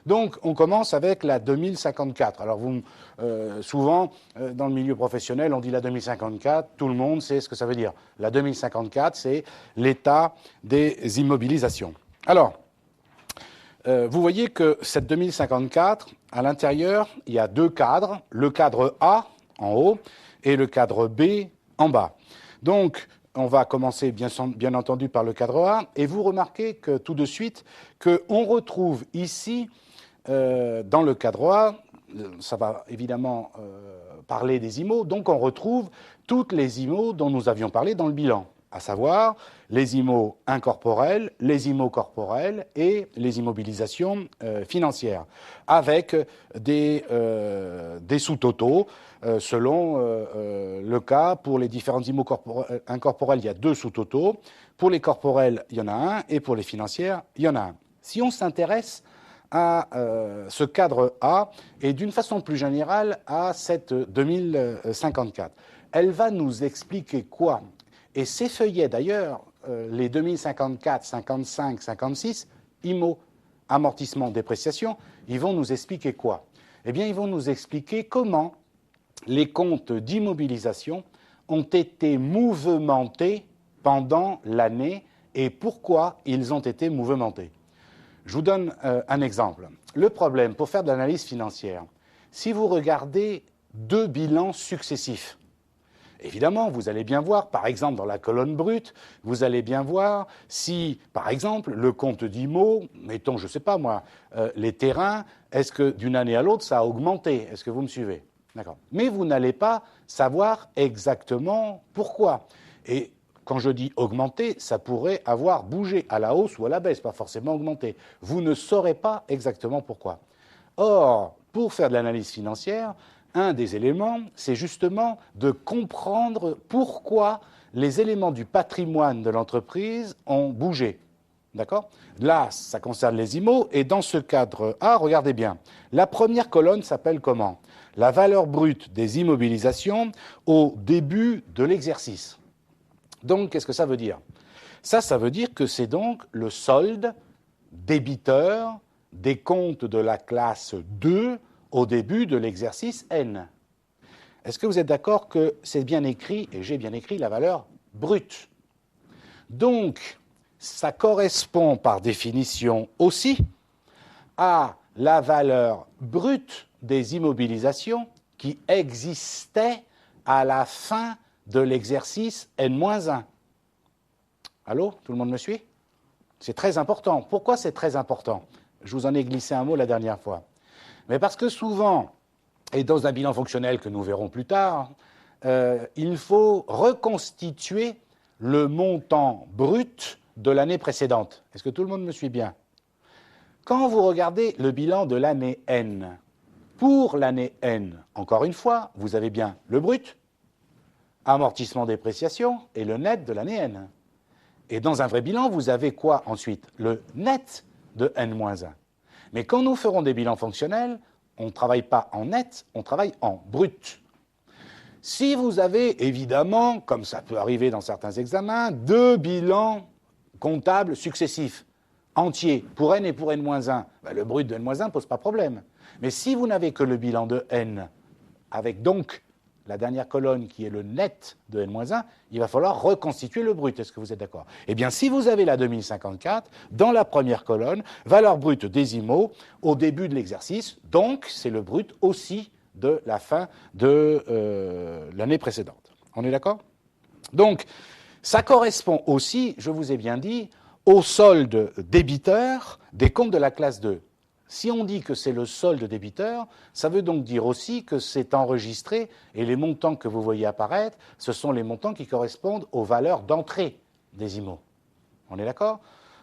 Donc, on commence avec la 2054. Alors, souvent, dans le milieu professionnel, on dit la 2054, tout le monde sait ce que ça veut dire. La 2054, c'est l'état des immobilisations. Alors, vous voyez que cette 2054, à l'intérieur, il y a deux cadres, le cadre A en haut et le cadre B en bas. Donc, on va commencer bien entendu par le cadre A, et vous remarquez que tout de suite qu'on retrouve ici, dans le cadre A, ça va évidemment parler des IMO, donc on retrouve toutes les IMO dont nous avions parlé dans le bilan, à savoir les IMO incorporels, les IMO corporels et les immobilisations financières, avec des sous-totaux selon le cas. Pour les différentes IMO incorporels, il y a deux sous-totaux. Pour les corporels, il y en a un, et pour les financières, il y en a un. Si on s'intéresse à ce cadre A et d'une façon plus générale à cette 2054, elle va nous expliquer quoi? Et ces feuillets d'ailleurs, les 2054, 55, 56, IMO, amortissement, dépréciation, ils vont nous expliquer quoi? Eh bien, ils vont nous expliquer comment les comptes d'immobilisation ont été mouvementés pendant l'année et pourquoi ils ont été mouvementés. Je vous donne un exemple. Le problème, pour faire de l'analyse financière, si vous regardez deux bilans successifs, évidemment, vous allez bien voir, par exemple, dans la colonne brute, vous allez bien voir si, par exemple, le compte d'IMO, mettons, je ne sais pas moi, les terrains, est-ce que d'une année à l'autre, ça a augmenté? Est-ce que vous me suivez? D'accord. Mais vous n'allez pas savoir exactement pourquoi. Et quand je dis augmenter, ça pourrait avoir bougé à la hausse ou à la baisse, pas forcément augmenté. Vous ne saurez pas exactement pourquoi. Or, pour faire de l'analyse financière, un des éléments, c'est justement de comprendre pourquoi les éléments du patrimoine de l'entreprise ont bougé. D'accord? Là, ça concerne les IMO, et dans ce cadre A, regardez bien, la première colonne s'appelle comment? La valeur brute des immobilisations au début de l'exercice. Donc, qu'est-ce que ça veut dire? Ça veut dire que c'est donc le solde débiteur des comptes de la classe 2 au début de l'exercice N. Est-ce que vous êtes d'accord que c'est bien écrit, et j'ai bien écrit la valeur brute? Donc, ça correspond par définition aussi à la valeur brute des immobilisations qui existaient à la fin de l'exercice N-1. Allô? Tout le monde me suit? C'est très important. Pourquoi c'est très important? Je vous en ai glissé un mot la dernière fois. Mais parce que souvent, et dans un bilan fonctionnel que nous verrons plus tard, il faut reconstituer le montant brut de l'année précédente. Est-ce que tout le monde me suit bien? Quand vous regardez le bilan de l'année N, pour l'année N, encore une fois, vous avez bien le brut, amortissement dépréciation et le net de l'année N. Et dans un vrai bilan, vous avez quoi ensuite? Le net de N-1. Mais quand nous ferons des bilans fonctionnels, on ne travaille pas en net, on travaille en brut. Si vous avez évidemment, comme ça peut arriver dans certains examens, deux bilans comptables successifs, entiers, pour N et pour N-1, ben le brut de N-1 ne pose pas problème. Mais si vous n'avez que le bilan de N, avec donc la dernière colonne qui est le net de N-1, il va falloir reconstituer le brut. Est-ce que vous êtes d'accord? Eh bien, si vous avez la 2054, dans la première colonne, valeur brute des IMO au début de l'exercice, donc c'est le brut aussi de la fin de l'année précédente. On est d'accord? Donc, ça correspond aussi, je vous ai bien dit, au solde débiteur des comptes de la classe 2. Si on dit que c'est le solde débiteur, ça veut donc dire aussi que c'est enregistré, et les montants que vous voyez apparaître, ce sont les montants qui correspondent aux valeurs d'entrée des IMO. On est d'accord?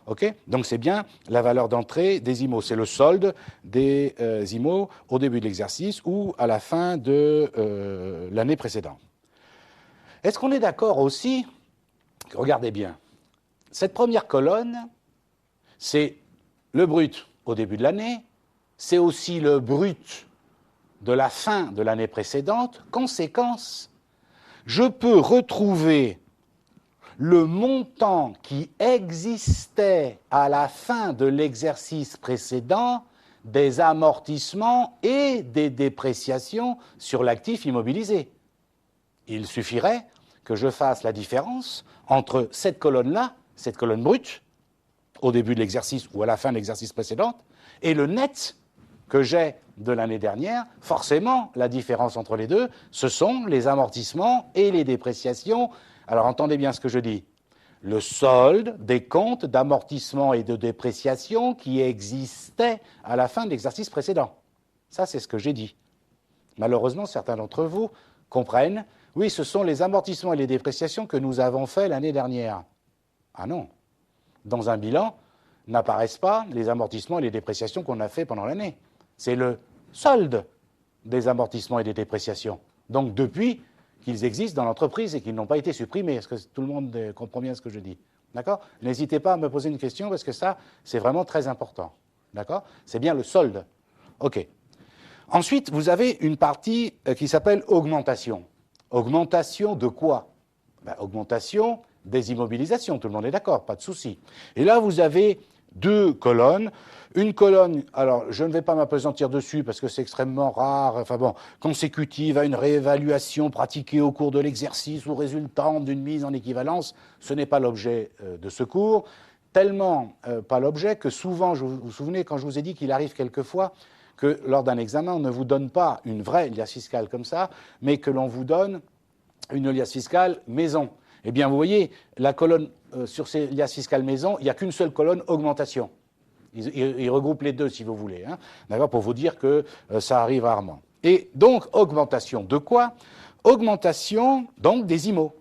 Ok? Donc c'est bien la valeur d'entrée des IMO. C'est le solde des IMO au début de l'exercice ou à la fin de l'année précédente. Est-ce qu'on est d'accord aussi? Regardez bien. Cette première colonne, c'est le brut au début de l'année, c'est aussi le brut de la fin de l'année précédente. Conséquence, je peux retrouver le montant qui existait à la fin de l'exercice précédent des amortissements et des dépréciations sur l'actif immobilisé. Il suffirait que je fasse la différence entre cette colonne-là, cette colonne brute, au début de l'exercice ou à la fin de l'exercice précédent, et le net que j'ai de l'année dernière. Forcément, la différence entre les deux, ce sont les amortissements et les dépréciations. Alors entendez bien ce que je dis. Le solde des comptes d'amortissement et de dépréciation qui existaient à la fin de l'exercice précédent. Ça, c'est ce que j'ai dit. Malheureusement, certains d'entre vous comprennent, oui, ce sont les amortissements et les dépréciations que nous avons faits l'année dernière. Ah non. Dans un bilan, n'apparaissent pas les amortissements et les dépréciations qu'on a fait pendant l'année. C'est le solde des amortissements et des dépréciations. Donc depuis qu'ils existent dans l'entreprise et qu'ils n'ont pas été supprimés. Est-ce que tout le monde comprend bien ce que je dis? D'accord? N'hésitez pas à me poser une question parce que ça, c'est vraiment très important. D'accord? C'est bien le solde. OK. Ensuite, vous avez une partie qui s'appelle augmentation. Augmentation de quoi? Augmentation des immobilisations, tout le monde est d'accord, pas de souci. Et là, vous avez deux colonnes. Une colonne, alors je ne vais pas m'appesantir dessus parce que c'est extrêmement rare, enfin bon, consécutive à une réévaluation pratiquée au cours de l'exercice ou résultant d'une mise en équivalence, ce n'est pas l'objet de ce cours. Tellement pas l'objet que souvent, vous vous souvenez quand je vous ai dit qu'il arrive quelquefois que lors d'un examen, on ne vous donne pas une vraie liasse fiscale comme ça, mais que l'on vous donne une liasse fiscale maison. Eh bien, vous voyez, la colonne sur ces liasses fiscales maison, il n'y a qu'une seule colonne augmentation. Ils regroupent les deux, si vous voulez, hein, d'accord, pour vous dire que ça arrive rarement. Et donc, augmentation de quoi? Augmentation, donc, des IMO.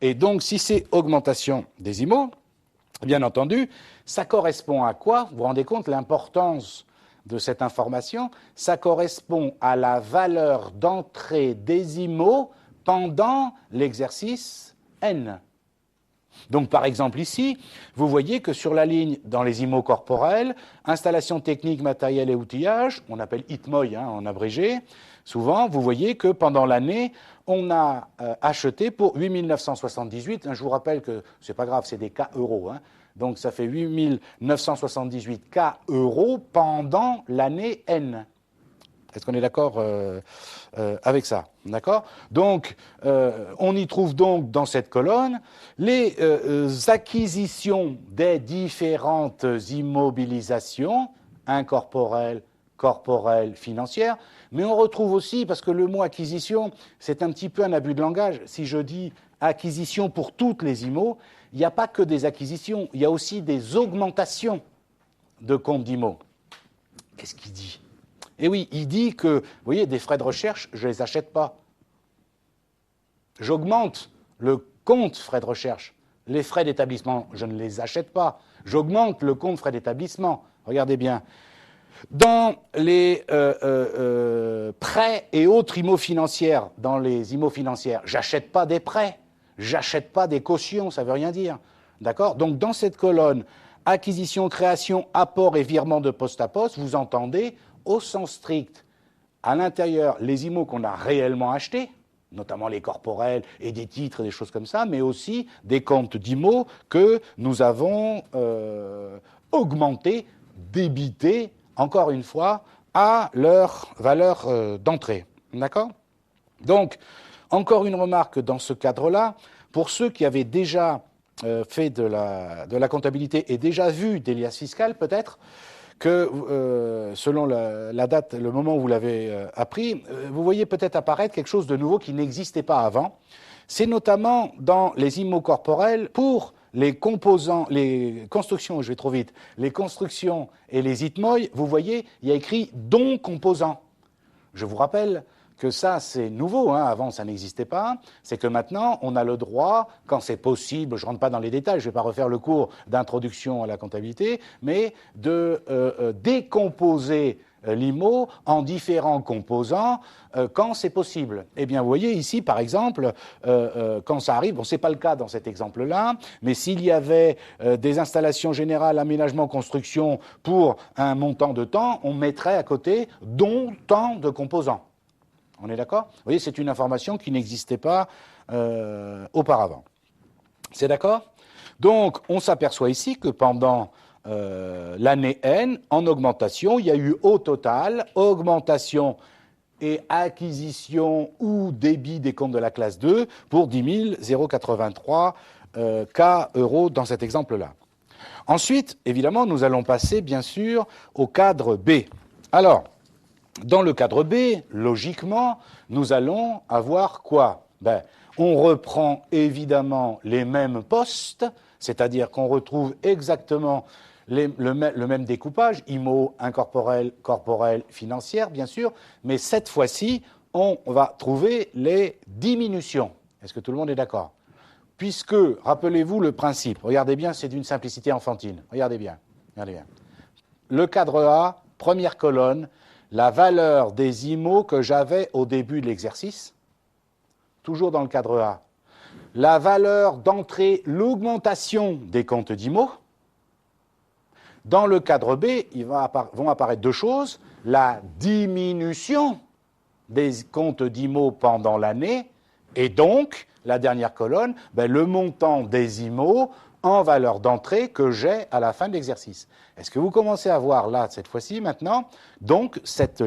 Et donc, si c'est augmentation des IMO, bien entendu, ça correspond à quoi? Vous vous rendez compte l'importance de cette information? Ça correspond à la valeur d'entrée des IMO pendant l'exercice N. Donc, par exemple, ici, vous voyez que sur la ligne, dans les IMO corporels, installation technique, matériel et outillage, on appelle ITMOI en abrégé, souvent, vous voyez que pendant l'année, on a acheté pour 8 978, je vous rappelle que c'est pas grave, c'est des cas euros, donc ça fait 8 978 cas euros pendant l'année N. Est-ce qu'on est d'accord avec ça? D'accord? Donc, on y trouve donc dans cette colonne les acquisitions des différentes immobilisations incorporelles, corporelles, financières, mais on retrouve aussi, parce que le mot acquisition, c'est un petit peu un abus de langage. Si je dis acquisition pour toutes les IMO, il n'y a pas que des acquisitions, il y a aussi des augmentations de comptes d'IMO. Qu'est-ce qu'il dit? Eh oui, il dit que, vous voyez, des frais de recherche, je ne les achète pas. J'augmente le compte frais de recherche. Les frais d'établissement, je ne les achète pas. J'augmente le compte frais d'établissement. Regardez bien. Dans les prêts et autres IMO financières, dans les IMO financières, j'achète pas des prêts, j'achète pas des cautions, ça ne veut rien dire. D'accord? Donc dans cette colonne, acquisition, création, apport et virement de poste à poste, vous entendez au sens strict, à l'intérieur, les IMO qu'on a réellement achetés, notamment les corporels et des titres et des choses comme ça, mais aussi des comptes d'IMO que nous avons augmentés, débités, encore une fois, à leur valeur d'entrée. D'accord? Donc, encore une remarque dans ce cadre-là, pour ceux qui avaient déjà fait de la comptabilité et déjà vu des liasses fiscales, peut-être, que selon la date, le moment où vous l'avez appris, vous voyez peut-être apparaître quelque chose de nouveau qui n'existait pas avant. C'est notamment dans les IMO corporels pour les composants, les constructions, je vais trop vite, les constructions et les ITMOI, vous voyez, il y a écrit dons composants. Je vous rappelle que ça, c'est nouveau, avant ça n'existait pas, c'est que maintenant, on a le droit, quand c'est possible, je ne rentre pas dans les détails, je ne vais pas refaire le cours d'introduction à la comptabilité, mais de décomposer l'IMO en différents composants quand c'est possible. Eh bien, vous voyez ici, par exemple, quand ça arrive, bon, ce n'est pas le cas dans cet exemple-là, mais s'il y avait des installations générales, aménagement, construction pour un montant de temps, on mettrait à côté dont tant de composants. On est d'accord? Vous voyez, c'est une information qui n'existait pas auparavant. C'est d'accord? Donc, on s'aperçoit ici que pendant l'année N en augmentation. Il y a eu au total augmentation et acquisition ou débit des comptes de la classe 2 pour 10 083 K euros dans cet exemple-là. Ensuite, évidemment, nous allons passer, bien sûr, au cadre B. Alors, dans le cadre B, logiquement, nous allons avoir quoi? On reprend évidemment les mêmes postes, c'est-à-dire qu'on retrouve exactement le même découpage, IMO, incorporel, corporel, financière, bien sûr, mais cette fois-ci, on va trouver les diminutions. Est-ce que tout le monde est d'accord? Puisque, rappelez-vous le principe, regardez bien, c'est d'une simplicité enfantine. Regardez bien, regardez bien. Le cadre A, première colonne, la valeur des IMO que j'avais au début de l'exercice, toujours dans le cadre A. La valeur d'entrée, l'augmentation des comptes d'IMO. Dans le cadre B, vont apparaître deux choses. La diminution des comptes d'IMO pendant l'année et donc, la dernière colonne, le montant des IMO en valeur d'entrée que j'ai à la fin de l'exercice. Est-ce que vous commencez à voir là, cette fois-ci, maintenant? Donc, cet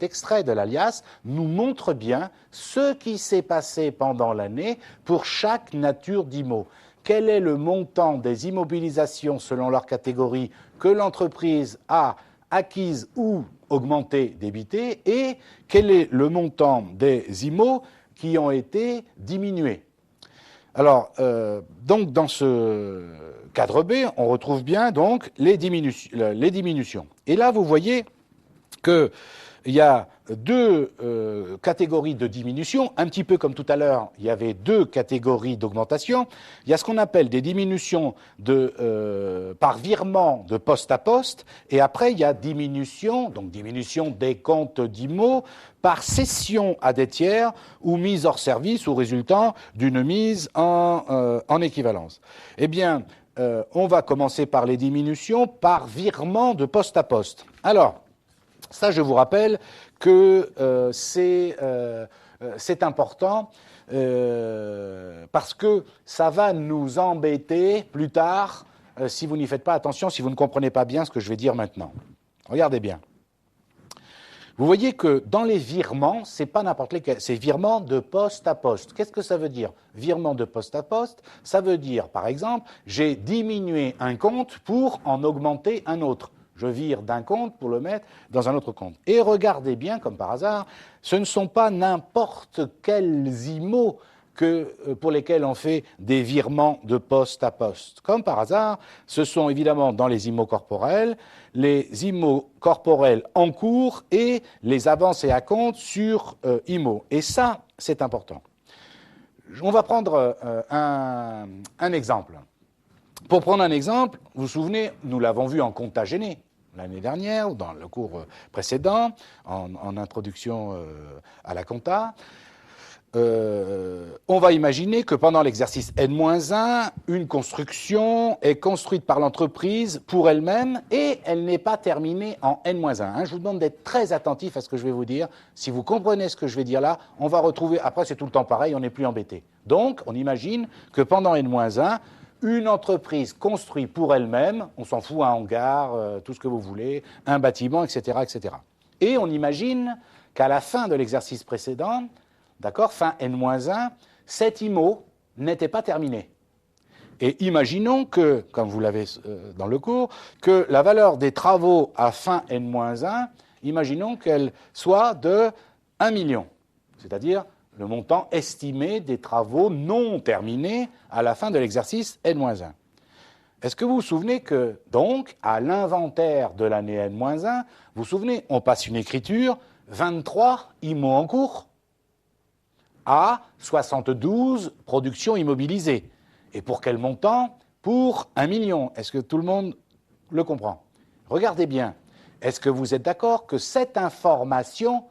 extrait de la liasse nous montre bien ce qui s'est passé pendant l'année pour chaque nature d'IMO. Quel est le montant des immobilisations selon leur catégorie que l'entreprise a acquise ou augmenté, débité, et quel est le montant des IMO qui ont été diminués. Alors, donc dans ce cadre B, on retrouve bien donc les diminutions. Et là, vous voyez qu'il y a deux catégories de diminution, un petit peu comme tout à l'heure, il y avait deux catégories d'augmentation. Il y a ce qu'on appelle des diminutions par virement de poste à poste, et après il y a diminution des comptes d'IMO par cession à des tiers ou mise hors service ou résultant d'une mise en équivalence. Eh bien, on va commencer par les diminutions par virement de poste à poste. Alors, ça, je vous rappelle que c'est important parce que ça va nous embêter plus tard si vous n'y faites pas attention, si vous ne comprenez pas bien ce que je vais dire maintenant. Regardez bien. Vous voyez que dans les virements, c'est pas n'importe lesquels, c'est virement de poste à poste. Qu'est-ce que ça veut dire? Virement de poste à poste, ça veut dire, par exemple, j'ai diminué un compte pour en augmenter un autre. Je vire d'un compte pour le mettre dans un autre compte. Et regardez bien, comme par hasard, ce ne sont pas n'importe quels IMO pour lesquels on fait des virements de poste à poste. Comme par hasard, ce sont évidemment dans les IMO corporels, les IMO corporels en cours et les avances et acomptes sur IMO. Et ça, c'est important. On va prendre un exemple. Pour prendre un exemple, vous vous souvenez, nous l'avons vu en compta gêné l'année dernière, ou dans le cours précédent, en introduction à la compta. On va imaginer que pendant l'exercice N-1, une construction est construite par l'entreprise pour elle-même et elle n'est pas terminée en N-1. Je vous demande d'être très attentif à ce que je vais vous dire. Si vous comprenez ce que je vais dire là, on va retrouver, après c'est tout le temps pareil, on n'est plus embêté. Donc, on imagine que pendant N-1, une entreprise construit pour elle-même, on s'en fout, un hangar, tout ce que vous voulez, un bâtiment, etc., etc. Et on imagine qu'à la fin de l'exercice précédent, d'accord, fin N-1, cet IMO n'était pas terminé. Et imaginons que, comme vous l'avez dans le cours, que la valeur des travaux à fin N-1, imaginons qu'elle soit de 1 million, c'est-à-dire le montant estimé des travaux non terminés à la fin de l'exercice N-1. Est-ce que vous vous souvenez que, donc, à l'inventaire de l'année N-1, vous vous souvenez, on passe une écriture, 23 IMO en cours, à 72 productions immobilisées. Et pour quel montant? Pour 1 million. Est-ce que tout le monde le comprend? Regardez bien. Est-ce que vous êtes d'accord que cette information,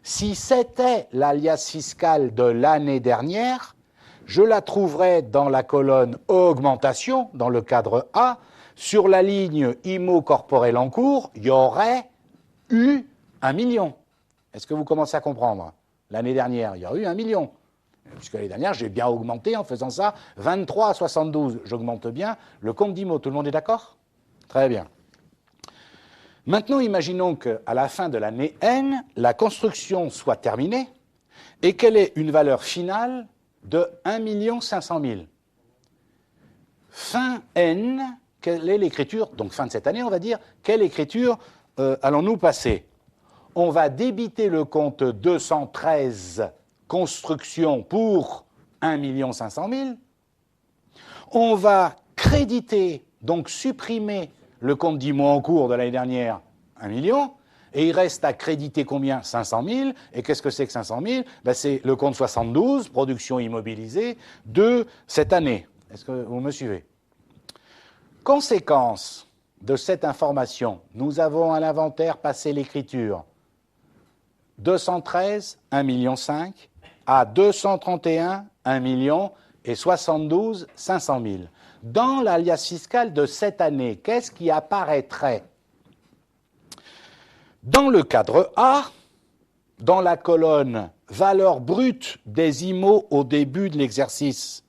si c'était l'alias fiscal de l'année dernière, je la trouverais dans la colonne augmentation, dans le cadre A, sur la ligne IMO corporel en cours, il y aurait eu 1 million. Est-ce que vous commencez à comprendre? L'année dernière, il y a eu 1 million. Puisque l'année dernière, j'ai bien augmenté en faisant ça, 23 à 72. J'augmente bien le compte d'IMO. Tout le monde est d'accord? Très bien. Maintenant, imaginons qu'à la fin de l'année N, la construction soit terminée et qu'elle ait une valeur finale de 1 500 000. Fin N, quelle est l'écriture, donc fin de cette année, on va dire, quelle écriture allons-nous passer? On va débiter le compte 213 construction pour 1 500 000. On va créditer, donc supprimer le compte 10 mois en cours de l'année dernière, 1 million, et il reste à créditer combien? 500 000. Et qu'est-ce que c'est que 500 000? Ben, c'est le compte 72, production immobilisée, de cette année. Est-ce que vous me suivez? Conséquence de cette information, nous avons à l'inventaire passé l'écriture 213, 1,5 million, à 231, 1 million, et 72, 500 000. Dans l'alias fiscal de cette année, qu'est-ce qui apparaîtrait? Dans le cadre A, dans la colonne valeur brute des IMO au début de l'exercice,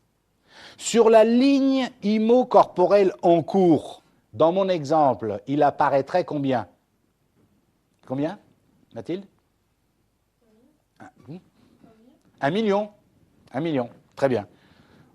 sur la ligne IMO corporel en cours, dans mon exemple, il apparaîtrait combien? Combien, Mathilde? 1 million. 1 million. Très bien.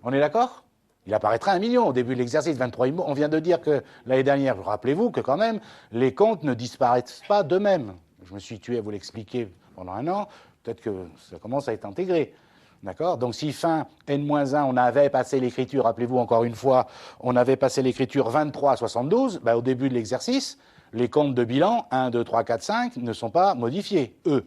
On est d'accord? Il apparaîtra 1 million au début de l'exercice 23 IMO. On vient de dire que l'année dernière, rappelez-vous que quand même, les comptes ne disparaissent pas d'eux-mêmes. Je me suis tué à vous l'expliquer pendant un an. Peut-être que ça commence à être intégré. D'accord? Donc si fin N-1, on avait passé l'écriture, rappelez-vous encore une fois, on avait passé l'écriture 23 à 72, ben, au début de l'exercice, les comptes de bilan 1, 2, 3, 4, 5 ne sont pas modifiés, eux.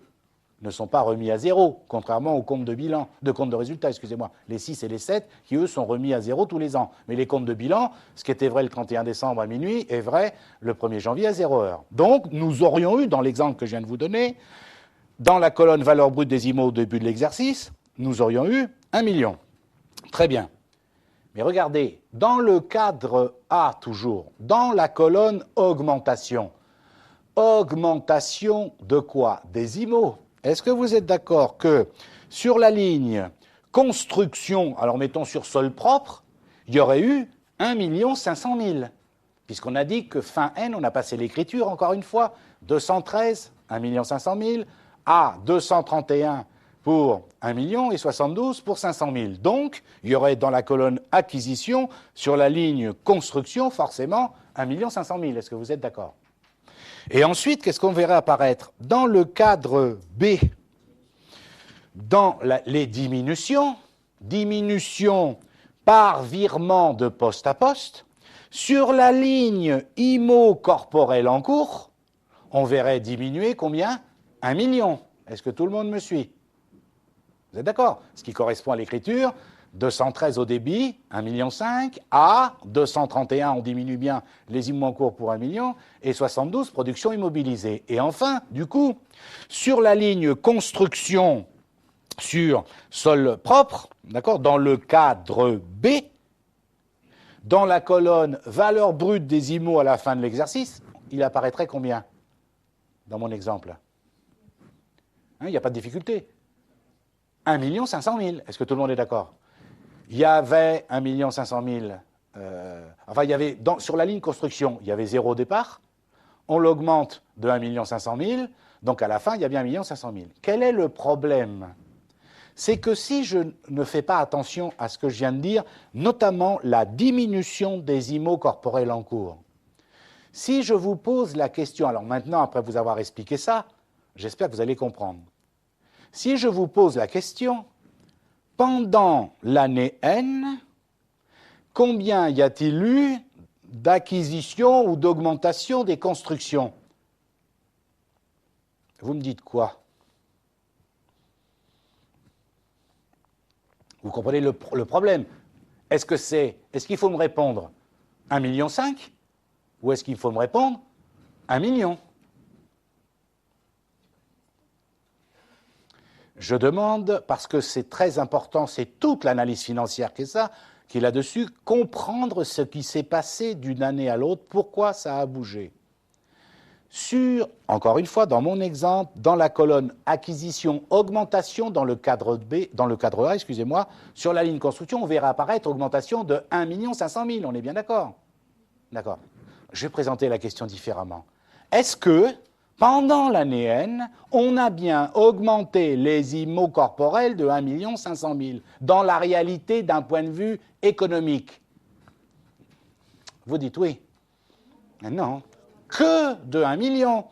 Ne sont pas remis à zéro, contrairement aux comptes de bilan, de comptes de résultats, excusez-moi, les 6 et les 7, qui eux sont remis à zéro tous les ans. Mais les comptes de bilan, ce qui était vrai le 31 décembre à minuit, est vrai le 1er janvier à 0 heure. Donc, nous aurions eu, dans l'exemple que je viens de vous donner, dans la colonne valeur brute des IMO au début de l'exercice, nous aurions eu 1 million. Très bien. Mais regardez, dans le cadre A toujours, dans la colonne augmentation, augmentation de quoi? Des IMO. Est-ce que vous êtes d'accord que sur la ligne construction, alors mettons sur sol propre, il y aurait eu 1 500 000, puisqu'on a dit que fin N, on a passé l'écriture, encore une fois, 213, 1 500 000, à 231 pour 1 million et 72 pour 500 000. Donc, il y aurait dans la colonne acquisition, sur la ligne construction, forcément, 1 500 000. Est-ce que vous êtes d'accord? Et ensuite, qu'est-ce qu'on verrait apparaître? Dans le cadre B, dans les diminutions par virement de poste à poste, sur la ligne IMO corporel en cours, on verrait diminuer combien? 1 million. Est-ce que tout le monde me suit? Vous êtes d'accord? Ce qui correspond à l'écriture, 213 au débit, 1,5 million, à 231, on diminue bien les IMO en cours pour 1 million, et 72, production immobilisée. Et enfin, du coup, sur la ligne construction sur sol propre, d'accord, dans le cadre B, dans la colonne valeur brute des IMO à la fin de l'exercice, il apparaîtrait combien dans mon exemple? Il n'y a pas de difficulté. 1 500 000. Est-ce que tout le monde est d'accord? Il y avait 1 500 000. Enfin, il y avait sur la ligne construction, il y avait 0 au départ. On l'augmente de 1 500 000. Donc à la fin, il y a bien 1 500 000. Quel est le problème? C'est que si je ne fais pas attention à ce que je viens de dire, notamment la diminution des IMO corporels en cours, si je vous pose la question, alors maintenant, après vous avoir expliqué ça, j'espère que vous allez comprendre. Si je vous pose la question, pendant l'année N, combien y a-t-il eu d'acquisition ou d'augmentation des constructions? Vous me dites quoi? Vous comprenez le problème? Est-ce qu'il faut me répondre 1,5 million ou est-ce qu'il faut me répondre 1 million? Je demande, parce que c'est très important, c'est toute l'analyse financière qui est là-dessus, comprendre ce qui s'est passé d'une année à l'autre, pourquoi ça a bougé. Encore une fois, dans mon exemple, dans la colonne acquisition, augmentation dans le cadre B, dans le cadre A, excusez-moi, sur la ligne construction, on verra apparaître augmentation de 1 500 000, on est bien d'accord? D'accord. je vais présenter la question différemment. Est-ce que, pendant l'année N, on a bien augmenté les IMO corporels de 1 500 000 dans la réalité d'un point de vue économique? Vous dites oui. Mais non. Que de 1 million.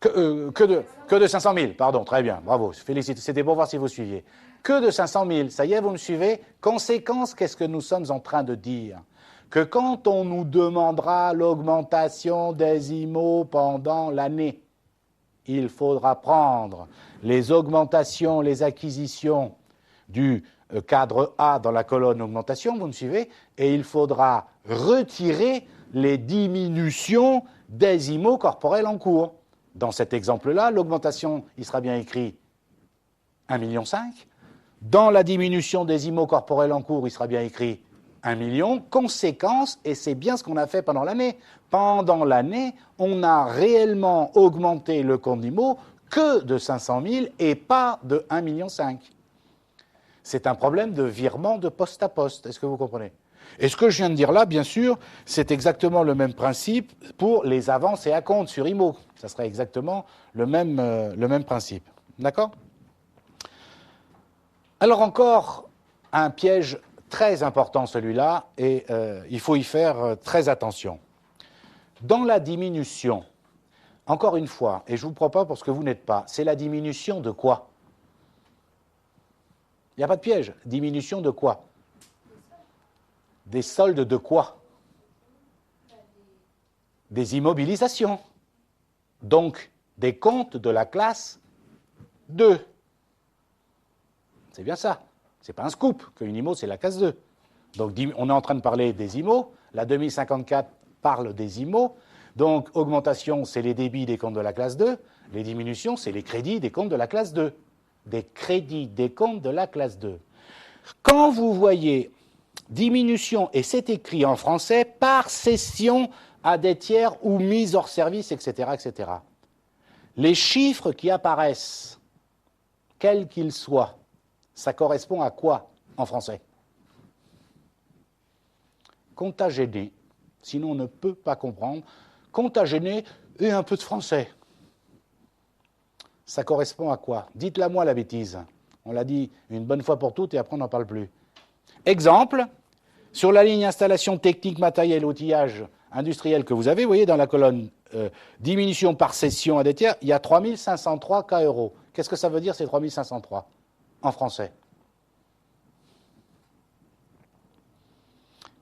Que de 500 000, pardon, très bien, bravo, félicite, c'était pour voir si vous suiviez. Que de 500 000, ça y est, vous me suivez? Conséquence, qu'est-ce que nous sommes en train de dire? Que quand on nous demandera l'augmentation des IMO pendant l'année, il faudra prendre les augmentations, les acquisitions du cadre A dans la colonne augmentation, vous me suivez? Et il faudra retirer les diminutions des IMO corporels en cours. Dans cet exemple-là, l'augmentation, il sera bien écrit 1,5 million. Dans la diminution des IMO corporels en cours, il sera bien écrit 1 million. Conséquence, et c'est bien ce qu'on a fait pendant l'année. Pendant l'année, on a réellement augmenté le compte d'IMO que de 500 000 et pas de 1,5 million. C'est un problème de virement de poste à poste. Est-ce que vous comprenez? Et ce que je viens de dire là, bien sûr, c'est exactement le même principe pour les avances et acomptes sur IMO. Ça serait exactement le même principe. D'accord? Alors encore un piège très important celui-là, et il faut y faire très attention. Dans la diminution, encore une fois, et je ne vous prends pas pour ce que vous n'êtes pas, c'est la diminution de quoi? Il n'y a pas de piège. Diminution de quoi? Des soldes de quoi? Des immobilisations. Donc, des comptes de la classe 2. C'est bien ça. Ce n'est pas un scoop qu'une IMO, c'est la classe 2. Donc, on est en train de parler des IMO. La 2054 parle des IMO. Donc, augmentation, c'est les débits des comptes de la classe 2. Les diminutions, c'est les crédits des comptes de la classe 2. Des crédits des comptes de la classe 2. Quand vous voyez diminution, et c'est écrit en français, par cession à des tiers ou mise hors service, etc., etc. Les chiffres qui apparaissent, quels qu'ils soient, ça correspond à quoi en français? Compta gêné, sinon on ne peut pas comprendre. Compta gêné et un peu de français. Ça correspond à quoi? Dites-la moi la bêtise. On l'a dit une bonne fois pour toutes et après on n'en parle plus. Exemple, sur la ligne installation technique, matériel, outillage industriel que vous avez, vous voyez dans la colonne diminution par cession à des tiers, il y a 3503 K euros. Qu'est-ce que ça veut dire ces 3503 en français?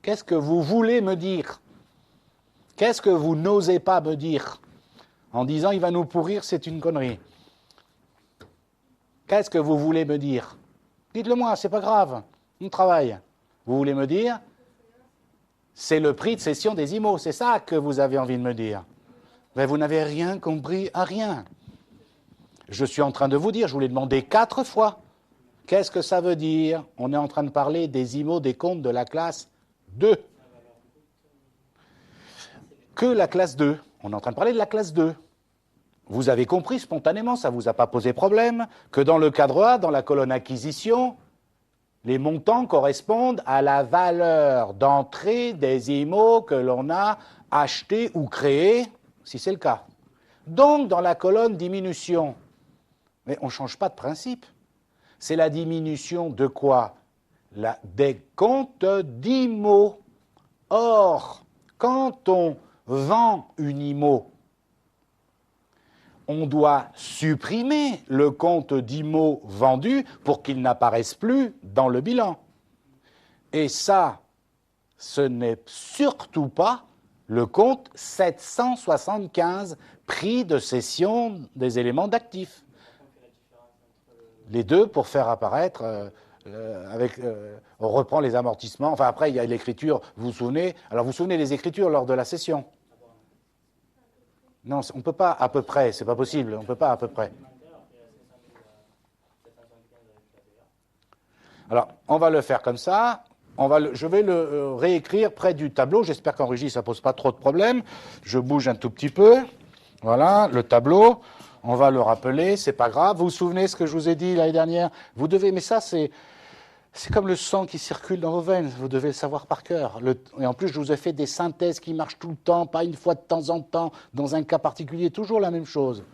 Qu'est-ce que vous voulez me dire? Qu'est-ce que vous n'osez pas me dire en disant il va nous pourrir, c'est une connerie? Qu'est-ce que vous voulez me dire? Dites-le moi, c'est pas grave, on travaille. Vous voulez me dire, c'est le prix de cession des IMO, c'est ça que vous avez envie de me dire. Mais vous n'avez rien compris à rien. Je suis en train de vous dire, je vous l'ai demandé 4 fois. Qu'est-ce que ça veut dire? On est en train de parler des IMO des comptes de la classe 2. Que la classe 2. On est en train de parler de la classe 2. Vous avez compris spontanément, ça ne vous a pas posé problème, que dans le cadre A, dans la colonne acquisition, les montants correspondent à la valeur d'entrée des IMO que l'on a achetés ou créés, si c'est le cas. Donc, dans la colonne diminution, mais on ne change pas de principe. C'est la diminution de quoi? Des comptes d'IMO. Or, quand on vend une IMO, on doit supprimer le compte d'IMO vendu pour qu'il n'apparaisse plus dans le bilan. Et ça, ce n'est surtout pas le compte 775, prix de cession des éléments d'actifs. Les deux pour faire apparaître, on reprend les amortissements, enfin après il y a l'écriture, vous vous souvenez, alors vous vous souvenez des écritures lors de la cession? Non, on ne peut pas à peu près, c'est pas possible, on ne peut pas à peu près. Alors, on va le faire comme ça, je vais le réécrire près du tableau, j'espère qu'en régie ça ne pose pas trop de problèmes, je bouge un tout petit peu, voilà, le tableau, on va le rappeler, c'est pas grave, vous vous souvenez ce que je vous ai dit l'année dernière? Vous devez, mais ça c'est C'est comme le sang qui circule dans vos veines, vous devez le savoir par cœur. Et en plus, je vous ai fait des synthèses qui marchent tout le temps, pas une fois de temps en temps, dans un cas particulier, toujours la même chose.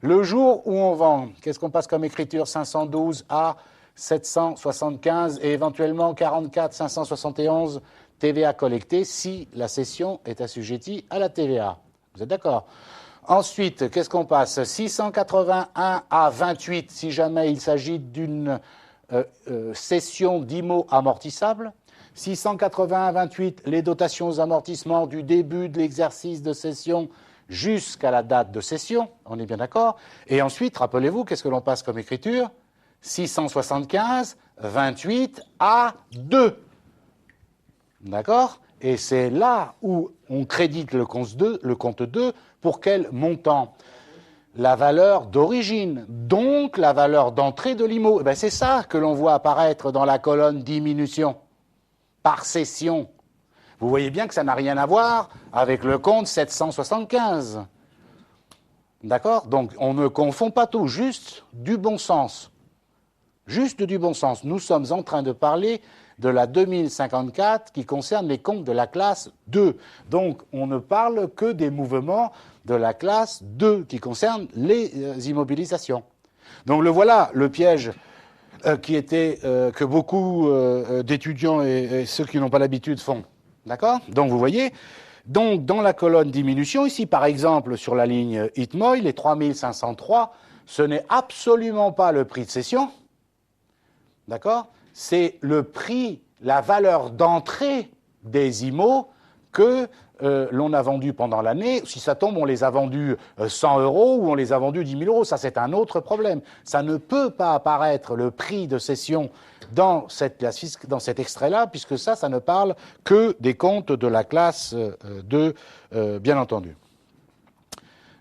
Le jour où on vend, qu'est-ce qu'on passe comme écriture? 512 à 775 et éventuellement 44 571 TVA collectée si la cession est assujettie à la TVA. Vous êtes d'accord? Ensuite, qu'est-ce qu'on passe? 681 à 28 si jamais il s'agit d'une cession d'IMO amortissable. 681 à 28, les dotations aux amortissements du début de l'exercice de cession jusqu'à la date de cession, on est bien d'accord. Et ensuite, rappelez-vous, qu'est-ce que l'on passe comme écriture? 675, 28 à 2. D'accord? Et c'est là où on crédite le compte 2 pour quel montant? La valeur d'origine, donc la valeur d'entrée de l'IMO. C'est ça que l'on voit apparaître dans la colonne diminution, par cession. Vous voyez bien que ça n'a rien à voir avec le compte 775. D'accord? Donc on ne confond pas tout, juste du bon sens. Juste du bon sens. Nous sommes en train de parler de la 2054 qui concerne les comptes de la classe 2. Donc on ne parle que des mouvements de la classe 2 qui concernent les immobilisations. Donc le voilà, le piège que beaucoup d'étudiants et ceux qui n'ont pas l'habitude font. D'accord? Donc vous voyez, donc dans la colonne diminution, ici par exemple sur la ligne ITMOI, les 3503, ce n'est absolument pas le prix de cession. D'accord? C'est le prix, la valeur d'entrée des IMO que l'on a vendus pendant l'année. Si ça tombe, on les a vendus 100 € ou on les a vendus 10 000 €. Ça, c'est un autre problème. Ça ne peut pas apparaître le prix de cession dans cet extrait-là, puisque ça ne parle que des comptes de la classe 2, bien entendu.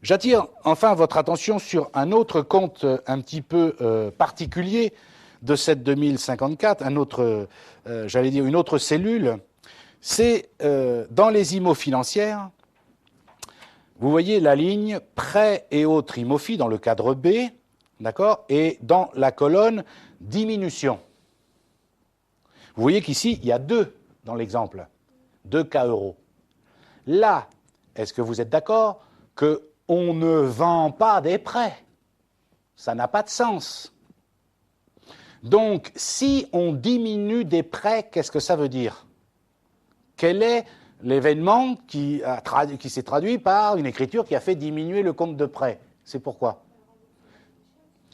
J'attire enfin votre attention sur un autre compte un petit peu particulier de cette 2054, j'allais dire une autre cellule, c'est dans les IMO financières, vous voyez la ligne prêts et autres IMOFI dans le cadre B, d'accord, et dans la colonne diminution. Vous voyez qu'ici, il y a 2 dans l'exemple, 2 cas euros. Là, est-ce que vous êtes d'accord qu'on ne vend pas des prêts? Ça n'a pas de sens. Donc, si on diminue des prêts, qu'est-ce que ça veut dire? Quel est l'événement qui s'est traduit par une écriture qui a fait diminuer le compte de prêt? C'est pourquoi?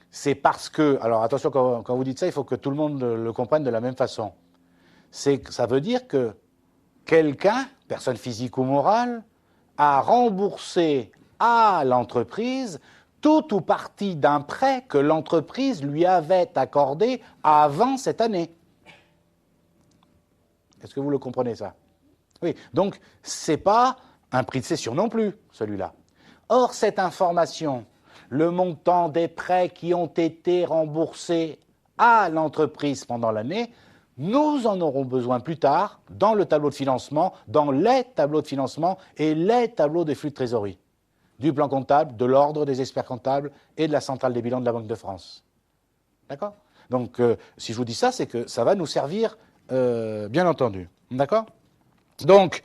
C'est parce que, alors attention, quand vous dites ça, il faut que tout le monde le comprenne de la même façon. Ça veut dire que quelqu'un, personne physique ou morale, a remboursé à l'entreprise tout ou partie d'un prêt que l'entreprise lui avait accordé avant cette année. Est-ce que vous le comprenez, ça? Oui, donc ce n'est pas un prix de cession non plus, celui-là. Or, cette information, le montant des prêts qui ont été remboursés à l'entreprise pendant l'année, nous en aurons besoin plus tard dans le tableau de financement, dans les tableaux de financement et les tableaux des flux de trésorerie du plan comptable, de l'ordre des experts comptables et de la centrale des bilans de la Banque de France. D'accord? Donc, si je vous dis ça, c'est que ça va nous servir, bien entendu. D'accord? Donc,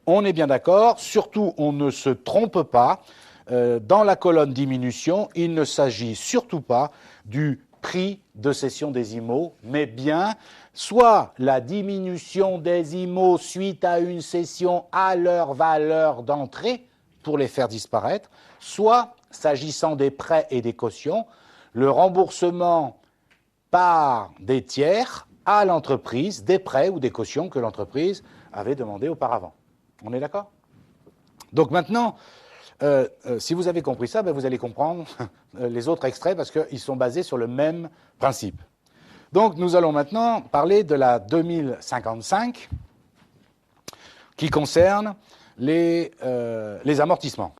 on est bien d'accord. Surtout, on ne se trompe pas. Dans la colonne diminution, il ne s'agit surtout pas du prix de cession des IMO, mais bien soit la diminution des IMO suite à une cession à leur valeur d'entrée, pour les faire disparaître, soit, s'agissant des prêts et des cautions, le remboursement par des tiers à l'entreprise des prêts ou des cautions que l'entreprise avait demandé auparavant. On est d'accord? Donc maintenant, si vous avez compris ça, vous allez comprendre les autres extraits parce qu'ils sont basés sur le même principe. Donc nous allons maintenant parler de la 2055 qui concerne les amortissements.